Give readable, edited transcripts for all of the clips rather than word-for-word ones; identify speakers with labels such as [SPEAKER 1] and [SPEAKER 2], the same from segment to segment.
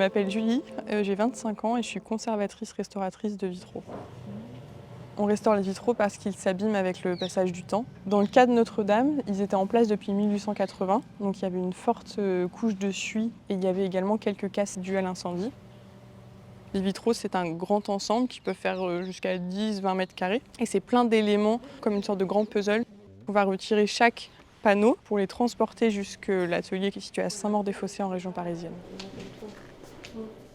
[SPEAKER 1] m'appelle Julie, j'ai 25 ans et je suis conservatrice restauratrice de vitraux. On restaure les vitraux parce qu'ils s'abîment avec le passage du temps. Dans le cas de Notre-Dame, ils étaient en place depuis 1880, donc il y avait une forte couche de suie et il y avait également quelques casses dues à l'incendie. Les vitraux, c'est un grand ensemble qui peut faire jusqu'à 10-20 mètres carrés et c'est plein d'éléments comme une sorte de grand puzzle. On va retirer chaque panneau pour les transporter jusque l'atelier qui est situé à Saint-Maur-des-Fossés en région parisienne.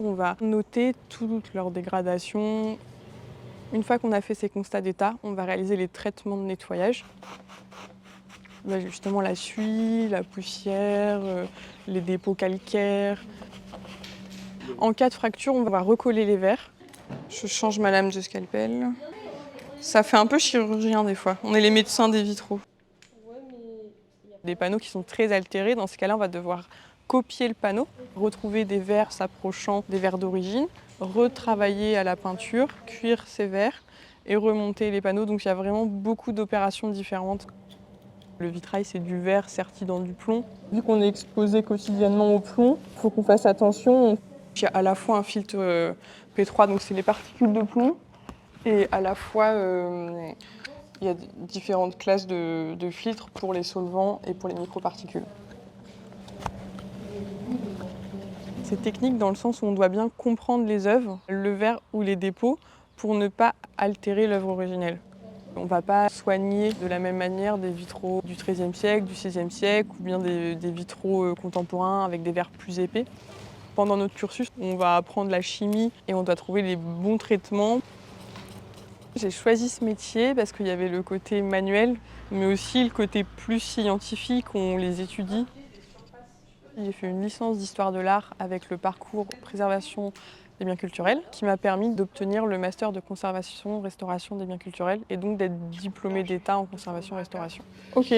[SPEAKER 1] On va noter toute leur dégradation. Une fois qu'on a fait ces constats d'état, on va réaliser les traitements de nettoyage. Justement la suie, la poussière, les dépôts calcaires. En cas de fracture, on va recoller les verres. Je change ma lame de scalpel. Ça fait un peu chirurgien des fois. On est les médecins des vitraux. Des panneaux qui sont très altérés, dans ce cas-là, on va devoir copier le panneau, retrouver des verres s'approchant des verres d'origine, retravailler à la peinture, cuire ces verres et remonter les panneaux. Donc il y a vraiment beaucoup d'opérations différentes. Le vitrail, c'est du verre serti dans du plomb. Vu qu'on est exposé quotidiennement au plomb, il faut qu'on fasse attention. Il y a à la fois un filtre P3, donc c'est les particules de plomb, et à la fois il y a différentes classes de filtres pour les solvants et pour les microparticules. C'est technique dans le sens où on doit bien comprendre les œuvres, le verre ou les dépôts, pour ne pas altérer l'œuvre originelle. On ne va pas soigner de la même manière des vitraux du XIIIe siècle, du XVIe siècle, ou bien des vitraux contemporains avec des verres plus épais. Pendant notre cursus, on va apprendre la chimie et on doit trouver les bons traitements. J'ai choisi ce métier parce qu'il y avait le côté manuel, mais aussi le côté plus scientifique, où on les étudie. J'ai fait une licence d'histoire de l'art avec le parcours préservation des biens culturels qui m'a permis d'obtenir le master de conservation restauration des biens culturels et donc d'être diplômée d'État en conservation restauration. Ok.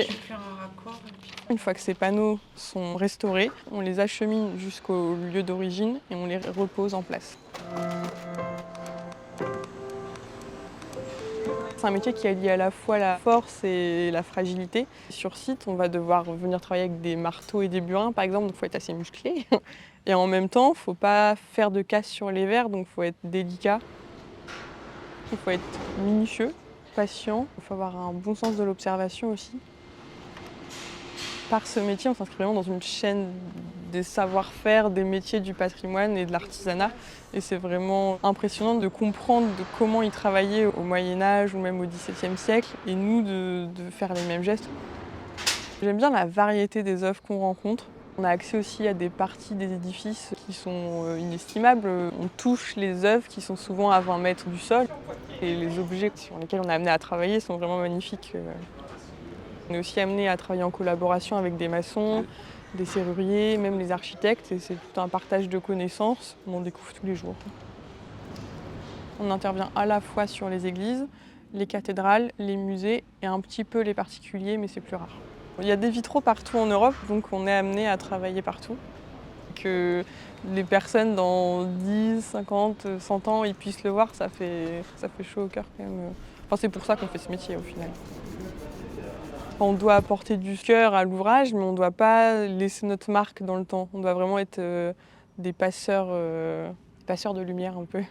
[SPEAKER 1] Une fois que ces panneaux sont restaurés, on les achemine jusqu'au lieu d'origine et on les repose en place. C'est un métier qui allie à la fois la force et la fragilité. Sur site, on va devoir venir travailler avec des marteaux et des burins, par exemple, donc il faut être assez musclé. Et en même temps, il ne faut pas faire de casse sur les verres, donc il faut être délicat. Il faut être minutieux, patient, il faut avoir un bon sens de l'observation aussi. Par ce métier, on s'inscrit vraiment dans une chaîne des savoir-faire, des métiers du patrimoine et de l'artisanat. Et c'est vraiment impressionnant de comprendre comment ils travaillaient au Moyen-Âge ou même au XVIIe siècle et nous de faire les mêmes gestes. J'aime bien la variété des œuvres qu'on rencontre. On a accès aussi à des parties des édifices qui sont inestimables. On touche les œuvres qui sont souvent à 20 mètres du sol. Et les objets sur lesquels on est amené à travailler sont vraiment magnifiques. On est aussi amené à travailler en collaboration avec des maçons, des serruriers, même les architectes. Et c'est tout un partage de connaissances. On en découvre tous les jours. On intervient à la fois sur les églises, les cathédrales, les musées et un petit peu les particuliers, mais c'est plus rare. Il y a des vitraux partout en Europe, donc on est amené à travailler partout. Que les personnes dans 10, 50, 100 ans ils puissent le voir, ça fait chaud au cœur quand même. Enfin, c'est pour ça qu'on fait ce métier au final. On doit apporter du cœur à l'ouvrage, mais on ne doit pas laisser notre marque dans le temps. On doit vraiment être des passeurs de lumière un peu.